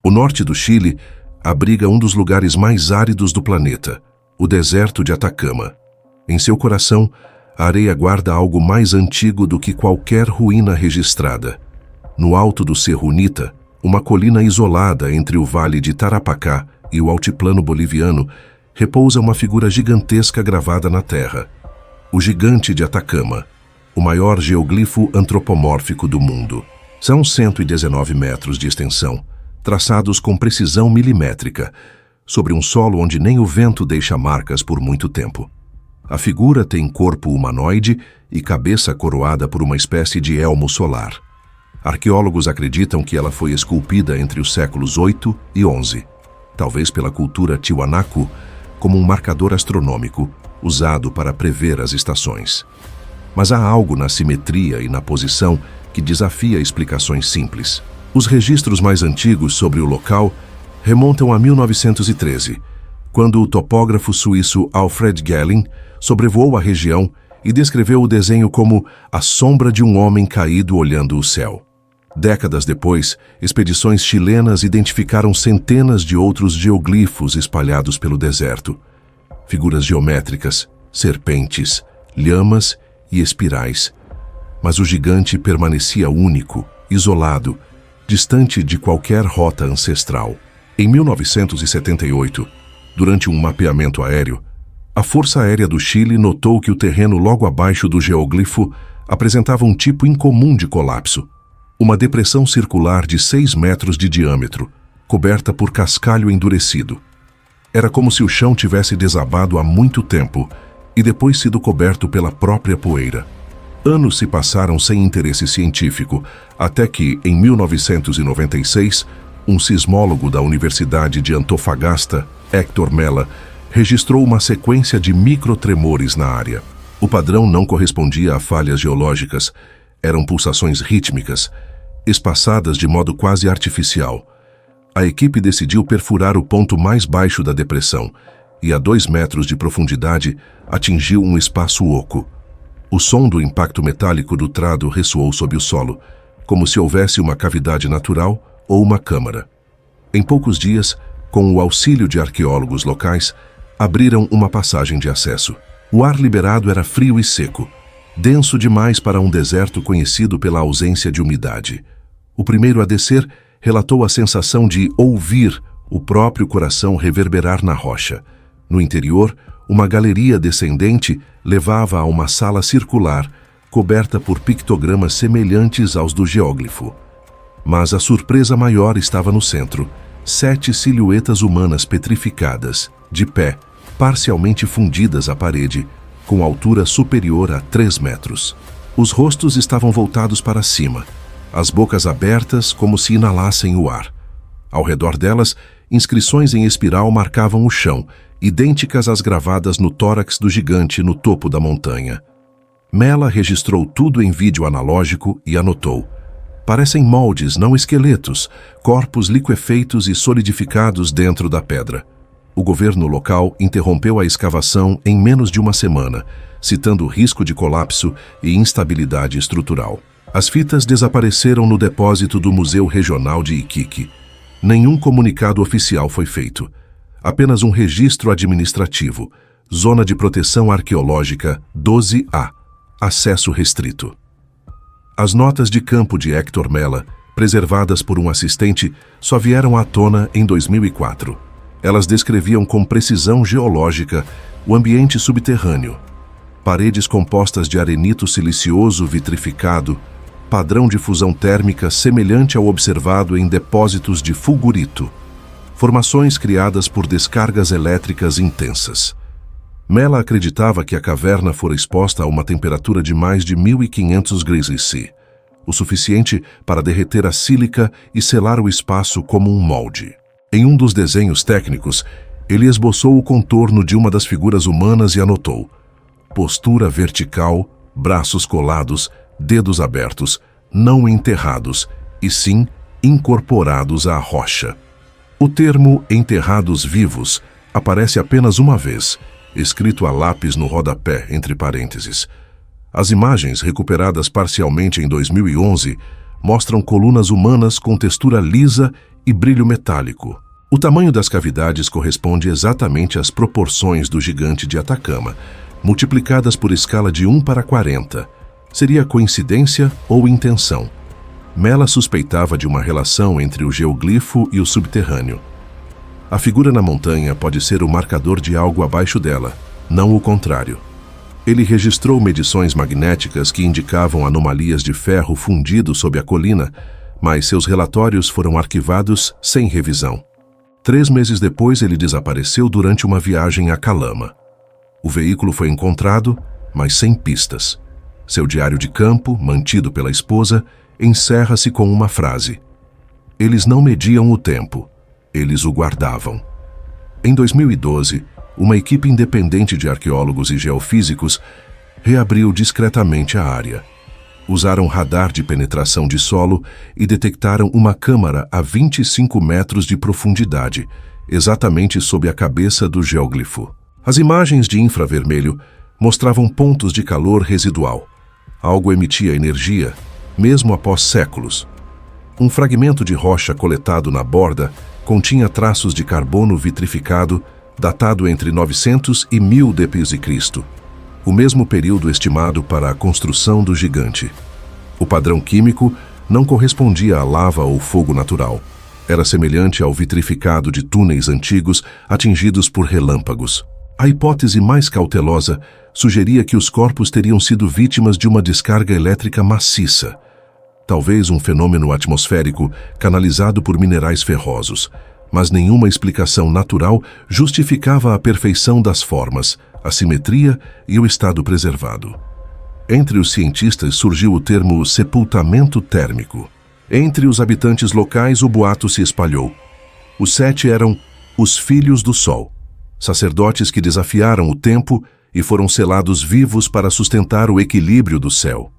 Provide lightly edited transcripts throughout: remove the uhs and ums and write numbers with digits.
O norte do Chile abriga um dos lugares mais áridos do planeta, o deserto de Atacama. Em seu coração, a areia guarda algo mais antigo do que qualquer ruína registrada. No alto do Cerro Unita, uma colina isolada entre o vale de Tarapacá e o altiplano boliviano, repousa uma figura gigantesca gravada na terra. O gigante de Atacama, o maior geoglifo antropomórfico do mundo. São 119 metros de extensão, traçados com precisão milimétrica, sobre um solo onde nem o vento deixa marcas por muito tempo. A figura tem corpo humanoide e cabeça coroada por uma espécie de elmo solar. Arqueólogos acreditam que ela foi esculpida entre os séculos 8 e 11, talvez pela cultura Tiwanaku, como um marcador astronômico usado para prever as estações. Mas há algo na simetria e na posição que desafia explicações simples. Os registros mais antigos sobre o local remontam a 1913, quando o topógrafo suíço Alfred Gehling sobrevoou a região e descreveu o desenho como a sombra de um homem caído olhando o céu. Décadas depois, expedições chilenas identificaram centenas de outros geoglifos espalhados pelo deserto. Figuras geométricas, serpentes, lhamas e espirais. Mas o gigante permanecia único, isolado, distante de qualquer rota ancestral. Em 1978, durante um mapeamento aéreo, a Força Aérea do Chile notou que o terreno logo abaixo do geoglifo apresentava um tipo incomum de colapso. Uma depressão circular de 6 metros de diâmetro, coberta por cascalho endurecido. Era como se o chão tivesse desabado há muito tempo e depois sido coberto pela própria poeira. Anos se passaram sem interesse científico, até que, em 1996, um sismólogo da Universidade de Antofagasta, Héctor Mella, registrou uma sequência de microtremores na área. O padrão não correspondia a falhas geológicas, eram pulsações rítmicas, espaçadas de modo quase artificial. A equipe decidiu perfurar o ponto mais baixo da depressão e, a 2 metros de profundidade, atingiu um espaço oco. O som do impacto metálico do trado ressoou sob o solo, como se houvesse uma cavidade natural ou uma câmara. Em poucos dias, com o auxílio de arqueólogos locais, abriram uma passagem de acesso. O ar liberado era frio e seco, denso demais para um deserto conhecido pela ausência de umidade. O primeiro a descer relatou a sensação de ouvir o próprio coração reverberar na rocha. No interior, uma galeria descendente levava a uma sala circular, coberta por pictogramas semelhantes aos do geóglifo. Mas a surpresa maior estava no centro. 7 silhuetas humanas petrificadas, de pé, parcialmente fundidas à parede, com altura superior a 3 metros. Os rostos estavam voltados para cima, as bocas abertas como se inalassem o ar. Ao redor delas, inscrições em espiral marcavam o chão, idênticas às gravadas no tórax do gigante no topo da montanha. Mella registrou tudo em vídeo analógico e anotou: parecem moldes, não esqueletos, corpos liquefeitos e solidificados dentro da pedra. O governo local interrompeu a escavação em menos de uma semana, citando risco de colapso e instabilidade estrutural. As fitas desapareceram no depósito do Museu Regional de Iquique. Nenhum comunicado oficial foi feito. Apenas um registro administrativo. Zona de Proteção Arqueológica 12A. Acesso restrito. As notas de campo de Héctor Mella, preservadas por um assistente, só vieram à tona em 2004. Elas descreviam com precisão geológica o ambiente subterrâneo. Paredes compostas de arenito silicioso vitrificado, padrão de fusão térmica semelhante ao observado em depósitos de fulgurito. Formações criadas por descargas elétricas intensas. Mella acreditava que a caverna fora exposta a uma temperatura de mais de 1500 graus C, o suficiente para derreter a sílica e selar o espaço como um molde. Em um dos desenhos técnicos, ele esboçou o contorno de uma das figuras humanas e anotou: postura vertical, braços colados, dedos abertos, não enterrados, e sim incorporados à rocha. O termo enterrados vivos aparece apenas uma vez, escrito a lápis no rodapé, entre parênteses. As imagens, recuperadas parcialmente em 2011, mostram colunas humanas com textura lisa e brilho metálico. O tamanho das cavidades corresponde exatamente às proporções do gigante de Atacama, multiplicadas por escala de 1:40. Seria coincidência ou intenção? Mela suspeitava de uma relação entre o geoglifo e o subterrâneo. A figura na montanha pode ser o marcador de algo abaixo dela, não o contrário. Ele registrou medições magnéticas que indicavam anomalias de ferro fundido sob a colina, mas seus relatórios foram arquivados sem revisão. 3 meses depois, ele desapareceu durante uma viagem a Calama. O veículo foi encontrado, mas sem pistas. Seu diário de campo, mantido pela esposa, encerra-se com uma frase: "Eles não mediam o tempo, eles o guardavam." Em 2012, uma equipe independente de arqueólogos e geofísicos reabriu discretamente a área. Usaram radar de penetração de solo e detectaram uma câmara a 25 metros de profundidade, exatamente sob a cabeça do geóglifo. As imagens de infravermelho mostravam pontos de calor residual. Algo emitia energia, mesmo após séculos. Um fragmento de rocha coletado na borda continha traços de carbono vitrificado, datado entre 900 e 1000 d.C., o mesmo período estimado para a construção do gigante. O padrão químico não correspondia à lava ou fogo natural. Era semelhante ao vitrificado de túneis antigos atingidos por relâmpagos. A hipótese mais cautelosa sugeria que os corpos teriam sido vítimas de uma descarga elétrica maciça, talvez um fenômeno atmosférico canalizado por minerais ferrosos, mas nenhuma explicação natural justificava a perfeição das formas, a simetria e o estado preservado. Entre os cientistas surgiu o termo sepultamento térmico. Entre os habitantes locais, o boato se espalhou. Os 7 eram os Filhos do Sol, sacerdotes que desafiaram o tempo e foram selados vivos para sustentar o equilíbrio do céu.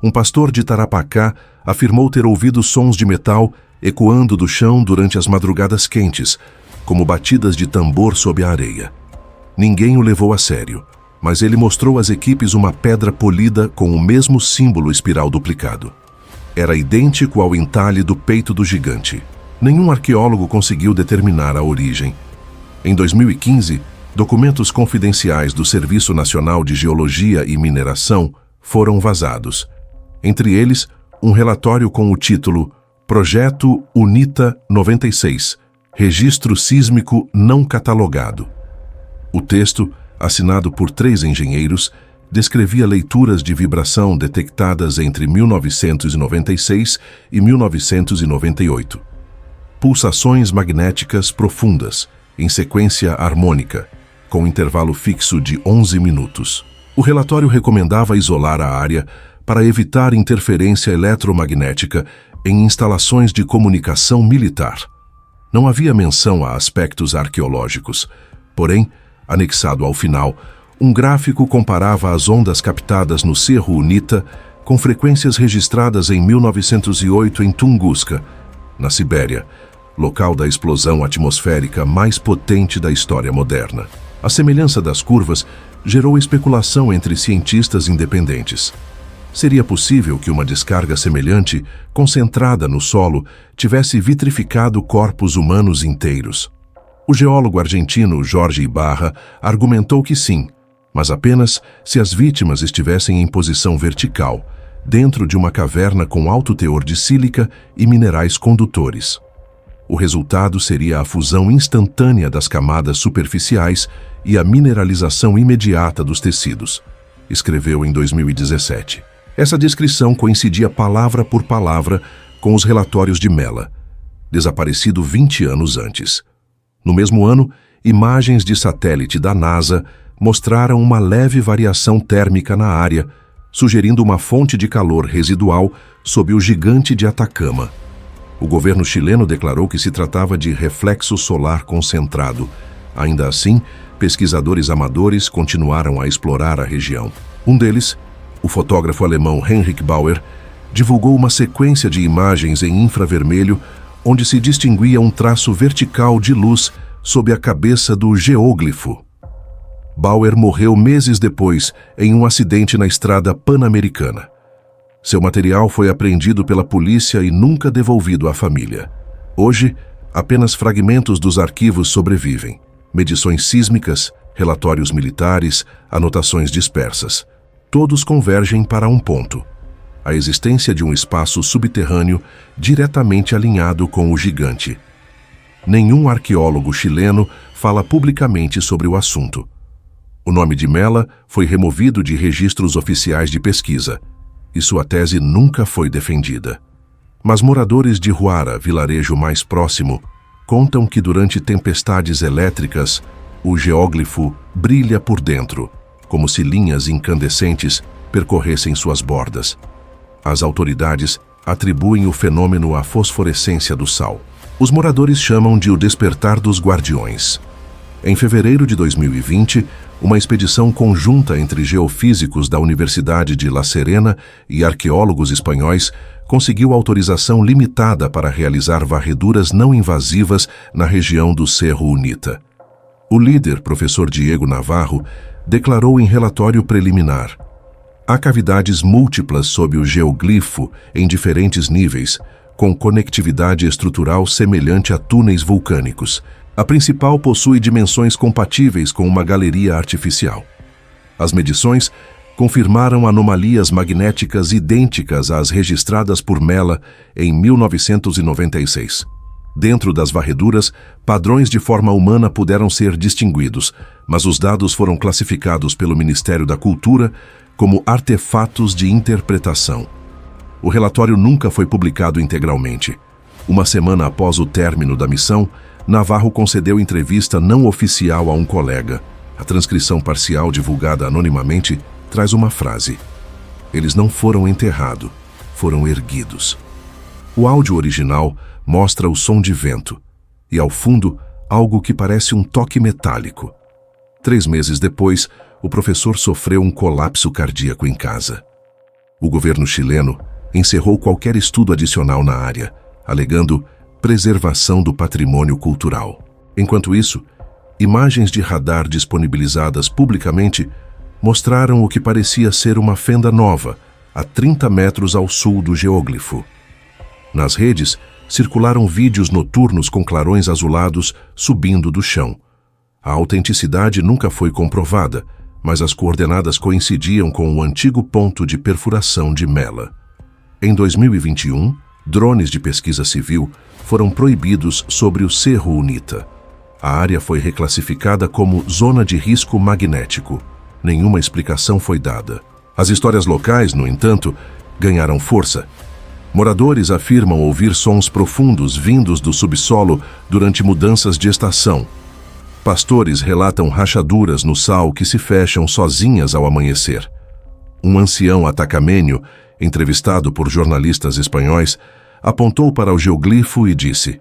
Um pastor de Tarapacá afirmou ter ouvido sons de metal ecoando do chão durante as madrugadas quentes, como batidas de tambor sob a areia. Ninguém o levou a sério, mas ele mostrou às equipes uma pedra polida com o mesmo símbolo espiral duplicado. Era idêntico ao entalhe do peito do gigante. Nenhum arqueólogo conseguiu determinar a origem. Em 2015, documentos confidenciais do Serviço Nacional de Geologia e Mineração foram vazados. Entre eles, um relatório com o título Projeto UNITA 96, Registro Sísmico Não Catalogado. O texto, assinado por 3 engenheiros, descrevia leituras de vibração detectadas entre 1996 e 1998. Pulsações magnéticas profundas, em sequência harmônica, com intervalo fixo de 11 minutos. O relatório recomendava isolar a área para evitar interferência eletromagnética em instalações de comunicação militar. Não havia menção a aspectos arqueológicos, porém, anexado ao final, um gráfico comparava as ondas captadas no Cerro Unita com frequências registradas em 1908 em Tunguska, na Sibéria, local da explosão atmosférica mais potente da história moderna. A semelhança das curvas gerou especulação entre cientistas independentes. Seria possível que uma descarga semelhante, concentrada no solo, tivesse vitrificado corpos humanos inteiros. O geólogo argentino Jorge Ibarra argumentou que sim, mas apenas se as vítimas estivessem em posição vertical, dentro de uma caverna com alto teor de sílica e minerais condutores. O resultado seria a fusão instantânea das camadas superficiais e a mineralização imediata dos tecidos, escreveu em 2017. Essa descrição coincidia palavra por palavra com os relatórios de Mela, desaparecido 20 anos antes. No mesmo ano, imagens de satélite da NASA mostraram uma leve variação térmica na área, sugerindo uma fonte de calor residual sob o gigante de Atacama. O governo chileno declarou que se tratava de reflexo solar concentrado. Ainda assim, pesquisadores amadores continuaram a explorar a região. Um deles, o fotógrafo alemão Heinrich Bauer, divulgou uma sequência de imagens em infravermelho onde se distinguia um traço vertical de luz sob a cabeça do geóglifo. Bauer morreu meses depois em um acidente na estrada pan-americana. Seu material foi apreendido pela polícia e nunca devolvido à família. Hoje, apenas fragmentos dos arquivos sobrevivem. Medições sísmicas, relatórios militares, anotações dispersas. Todos convergem para um ponto: a existência de um espaço subterrâneo diretamente alinhado com o gigante. Nenhum arqueólogo chileno fala publicamente sobre o assunto. O nome de Mela foi removido de registros oficiais de pesquisa, e sua tese nunca foi defendida. Mas moradores de Huara, vilarejo mais próximo, contam que durante tempestades elétricas, o geóglifo brilha por dentro, como se linhas incandescentes percorressem suas bordas. As autoridades atribuem o fenômeno à fosforescência do sal. Os moradores chamam de o despertar dos guardiões. Em fevereiro de 2020, uma expedição conjunta entre geofísicos da Universidade de La Serena e arqueólogos espanhóis conseguiu autorização limitada para realizar varreduras não invasivas na região do Cerro Unita. O líder, professor Diego Navarro, declarou em relatório preliminar: há cavidades múltiplas sob o geoglifo em diferentes níveis, com conectividade estrutural semelhante a túneis vulcânicos. A principal possui dimensões compatíveis com uma galeria artificial. As medições confirmaram anomalias magnéticas idênticas às registradas por Mela em 1996. Dentro das varreduras, padrões de forma humana puderam ser distinguidos, mas os dados foram classificados pelo Ministério da Cultura como artefatos de interpretação. O relatório nunca foi publicado integralmente. Uma semana após o término da missão, Navarro concedeu entrevista não oficial a um colega. A transcrição parcial divulgada anonimamente traz uma frase: eles não foram enterrados, foram erguidos. O áudio original mostra o som de vento e, ao fundo, algo que parece um toque metálico. 3 meses depois, o professor sofreu um colapso cardíaco em casa. O governo chileno encerrou qualquer estudo adicional na área, alegando preservação do patrimônio cultural. Enquanto isso, imagens de radar disponibilizadas publicamente mostraram o que parecia ser uma fenda nova, a 30 metros ao sul do geóglifo. Nas redes, circularam vídeos noturnos com clarões azulados subindo do chão. A autenticidade nunca foi comprovada, mas as coordenadas coincidiam com o antigo ponto de perfuração de Mela. Em 2021, drones de pesquisa civil foram proibidos sobre o Cerro Unita. A área foi reclassificada como zona de risco magnético. Nenhuma explicação foi dada. As histórias locais, no entanto, ganharam força. Moradores afirmam ouvir sons profundos vindos do subsolo durante mudanças de estação. Pastores relatam rachaduras no sal que se fecham sozinhas ao amanhecer. Um ancião atacamenho, entrevistado por jornalistas espanhóis, apontou para o geoglifo e disse: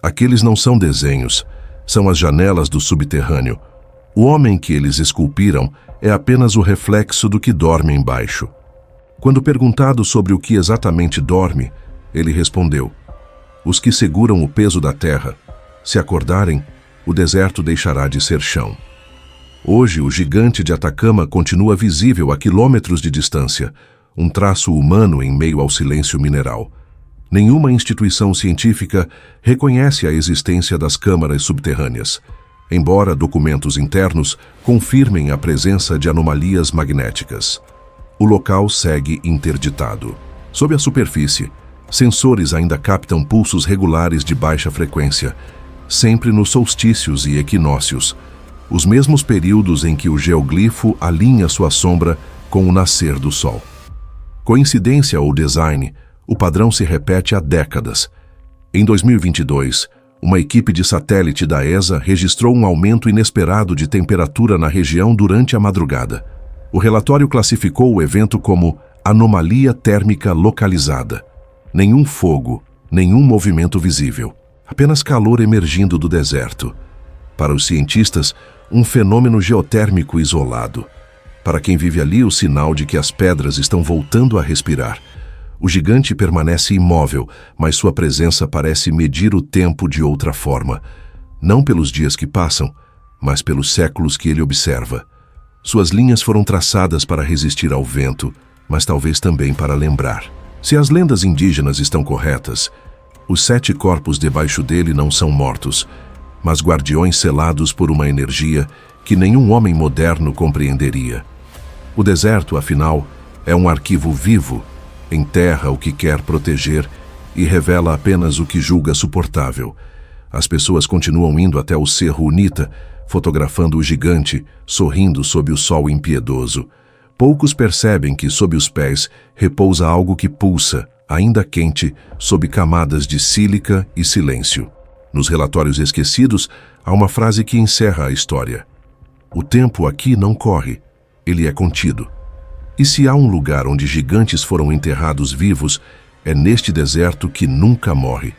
aqueles não são desenhos, são as janelas do subterrâneo. O homem que eles esculpiram é apenas o reflexo do que dorme embaixo. Quando perguntado sobre o que exatamente dorme, ele respondeu: os que seguram o peso da terra. Se acordarem, o deserto deixará de ser chão. Hoje, o gigante de Atacama continua visível a quilômetros de distância, um traço humano em meio ao silêncio mineral. Nenhuma instituição científica reconhece a existência das câmaras subterrâneas, embora documentos internos confirmem a presença de anomalias magnéticas. O local segue interditado. Sob a superfície, sensores ainda captam pulsos regulares de baixa frequência, sempre nos solstícios e equinócios, os mesmos períodos em que o geoglifo alinha sua sombra com o nascer do sol. Coincidência ou design, o padrão se repete há décadas. Em 2022, uma equipe de satélite da ESA registrou um aumento inesperado de temperatura na região durante a madrugada. O relatório classificou o evento como anomalia térmica localizada. Nenhum fogo, nenhum movimento visível. Apenas calor emergindo do deserto. Para os cientistas, um fenômeno geotérmico isolado. Para quem vive ali, o sinal de que as pedras estão voltando a respirar. O gigante permanece imóvel, mas sua presença parece medir o tempo de outra forma. Não pelos dias que passam, mas pelos séculos que ele observa. Suas linhas foram traçadas para resistir ao vento, mas talvez também para lembrar. Se as lendas indígenas estão corretas, Os 7 corpos debaixo dele não são mortos, mas guardiões selados por uma energia que nenhum homem moderno compreenderia. O deserto, afinal, é um arquivo vivo, enterra o que quer proteger e revela apenas o que julga suportável. As pessoas continuam indo até o Cerro Unita, fotografando o gigante, sorrindo sob o sol impiedoso. Poucos percebem que sob os pés repousa algo que pulsa, ainda quente, sob camadas de sílica e silêncio. Nos relatórios esquecidos, há uma frase que encerra a história. O tempo aqui não corre, ele é contido. E se há um lugar onde gigantes foram enterrados vivos, é neste deserto que nunca morre.